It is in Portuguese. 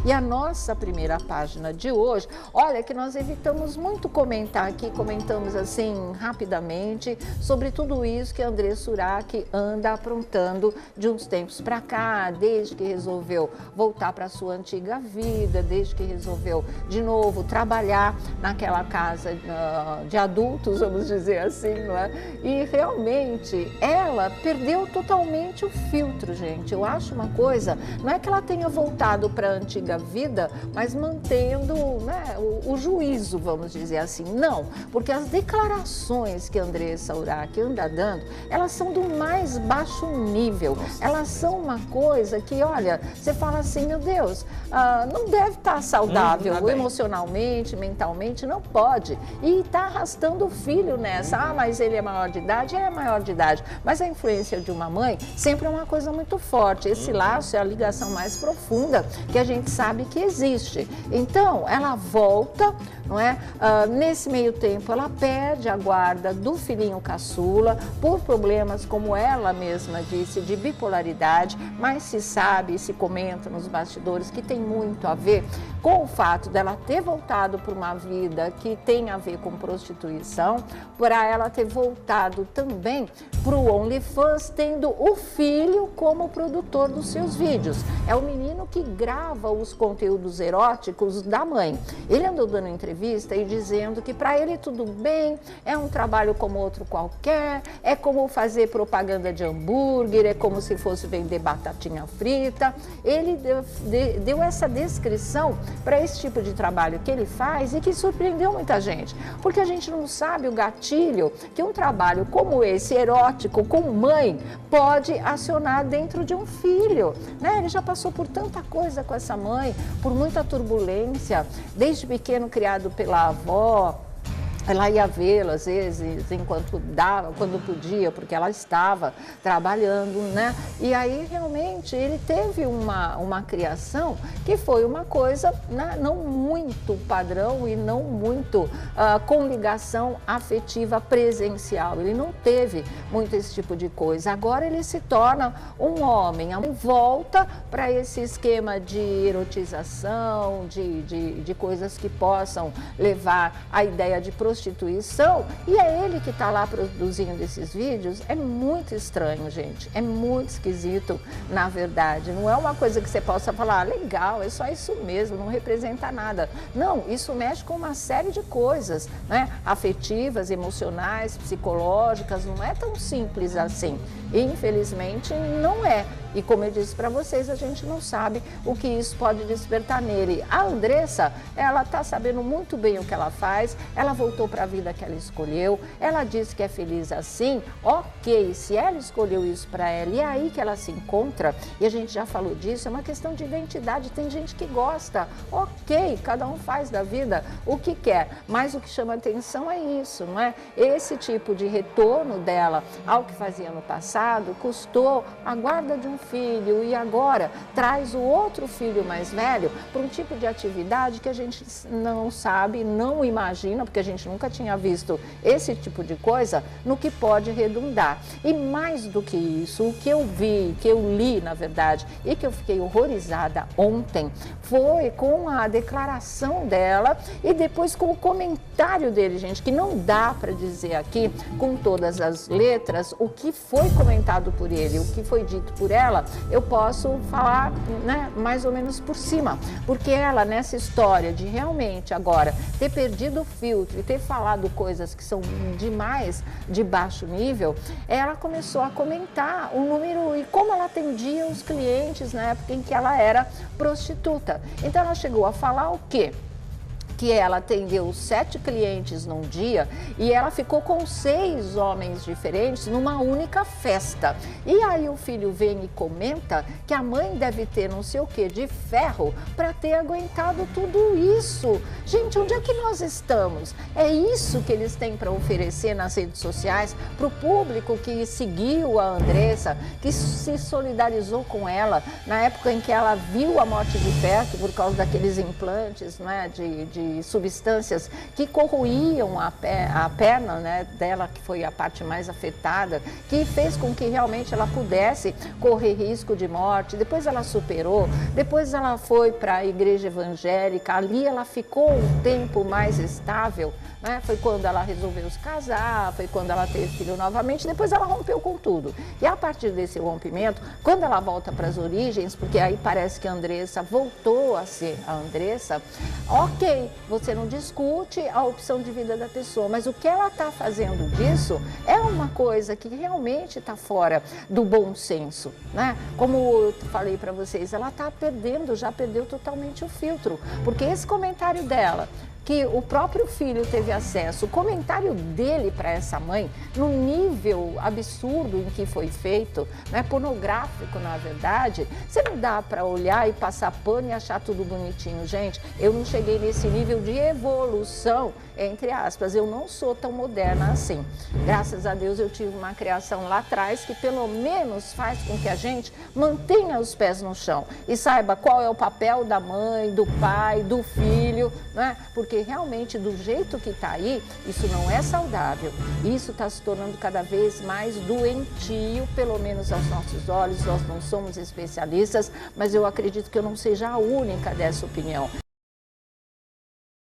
E a nossa primeira página de hoje, olha que nós evitamos muito comentar aqui, comentamos assim rapidamente sobre tudo isso que a Andressa Urach anda aprontando de uns tempos para cá, desde que resolveu voltar para sua antiga vida, desde que resolveu de novo trabalhar naquela casa de adultos, vamos dizer assim, não é? E realmente ela perdeu totalmente o filtro, gente. Eu acho uma coisa, não é que ela tenha voltado para a antiga vida, mas mantendo, né, o juízo, vamos dizer assim. Não, porque as declarações que a Andressa Urach anda dando, elas são do mais baixo nível. Elas são uma coisa que, olha, você fala assim, meu Deus, não deve estar saudável emocionalmente, mentalmente, não pode. E está arrastando o filho nessa. Mas ele é maior de idade? É maior de idade. Mas a influência de uma mãe sempre é uma coisa muito forte. Esse laço é a ligação mais profunda que a gente sabe que existe. Então, ela volta, não é? Nesse meio tempo, ela perde a guarda do filhinho caçula por problemas, como ela mesma disse, de bipolaridade, mas se sabe, se comenta nos bastidores que tem muito a ver com o fato dela ter voltado para uma vida que tem a ver com prostituição, para ela ter voltado também para o OnlyFans, tendo o filho como produtor dos seus vídeos. É o menino que grava os conteúdos eróticos da mãe. Ele andou dando entrevista e dizendo que para ele tudo bem, é um trabalho como outro qualquer, é como fazer propaganda de hambúrguer, é como se fosse vender batatinha frita. Ele deu essa descrição para esse tipo de trabalho que ele faz e que surpreendeu muita gente, porque a gente não sabe o gatilho que um trabalho como esse, erótico, com mãe, pode acionar dentro de um filho, né? Ele já passou por tanta coisa com essa mãe, por muita turbulência, desde pequeno criado pela avó. Ela ia vê-la, às vezes, enquanto dava, quando podia, porque ela estava trabalhando, né? E aí, realmente, ele teve uma criação que foi uma coisa, né, não muito padrão e não muito com ligação afetiva presencial. Ele não teve muito esse tipo de coisa. Agora ele se torna um homem, volta para esse esquema de erotização, de coisas que possam levar à ideia de prostituição, e é ele que está lá produzindo esses vídeos. É muito estranho, gente, é muito esquisito, na verdade. Não é uma coisa que você possa falar, legal, é só isso mesmo, não representa nada. Não, isso mexe com uma série de coisas, né? Afetivas, emocionais, psicológicas, não é tão simples assim. Infelizmente, não é. E como eu disse para vocês, a gente não sabe o que isso pode despertar nele. A Andressa, ela está sabendo muito bem o que ela faz, ela voltou para a vida que ela escolheu, ela disse que é feliz assim, ok, se ela escolheu isso para ela e é aí que ela se encontra, e a gente já falou disso, é uma questão de identidade, tem gente que gosta, ok, cada um faz da vida o que quer, mas o que chama atenção é isso, não é? Esse tipo de retorno dela ao que fazia no passado custou a guarda de um filho e agora traz o outro filho mais velho para um tipo de atividade que a gente não sabe, não imagina, porque a gente nunca tinha visto esse tipo de coisa, no que pode redundar. E mais do que isso, o que eu vi, que eu li, na verdade, e que eu fiquei horrorizada ontem, foi com a declaração dela e depois com o comentário dele, gente, que não dá para dizer aqui com todas as letras o que foi comentado por ele, o que foi dito por ela. Eu posso falar, né, mais ou menos por cima, porque ela, nessa história de realmente agora ter perdido o filtro e ter falado coisas que são demais de baixo nível, ela começou a comentar o número e como ela atendia os clientes na época em que ela era prostituta. Então ela chegou a falar o quê? Que ela atendeu 7 clientes num dia e ela ficou com 6 homens diferentes numa única festa. E aí o filho vem e comenta que a mãe deve ter não sei o que de ferro para ter aguentado tudo isso. Gente, onde é que nós estamos? É isso que eles têm para oferecer nas redes sociais para o público que seguiu a Andressa, que se solidarizou com ela na época em que ela viu a morte de perto por causa daqueles implantes, né, de de substâncias que corroíam a perna, né, dela, que foi a parte mais afetada, que fez com que realmente ela pudesse correr risco de morte. Depois ela superou, depois ela foi para a igreja evangélica, ali ela ficou um tempo mais estável, né? Foi quando ela resolveu se casar, foi quando ela teve filho novamente, depois ela rompeu com tudo. E a partir desse rompimento, quando ela volta para as origens, porque aí parece que a Andressa voltou a ser a Andressa, ok, você não discute a opção de vida da pessoa, mas o que ela está fazendo disso é uma coisa que realmente está fora do bom senso, né? Como eu falei para vocês, ela está perdendo, já perdeu totalmente o filtro, porque esse comentário dela, que o próprio filho teve acesso, o comentário dele para essa mãe, no nível absurdo em que foi feito, né, pornográfico na verdade, você não dá para olhar e passar pano e achar tudo bonitinho. Gente, eu não cheguei nesse nível de evolução, entre aspas, eu não sou tão moderna assim. Graças a Deus eu tive uma criação lá atrás que pelo menos faz com que a gente mantenha os pés no chão e saiba qual é o papel da mãe, do pai, do filho, né? Porque realmente do jeito que está aí, isso não é saudável. Isso está se tornando cada vez mais doentio, pelo menos aos nossos olhos. Nós não somos especialistas, mas eu acredito que eu não seja a única dessa opinião.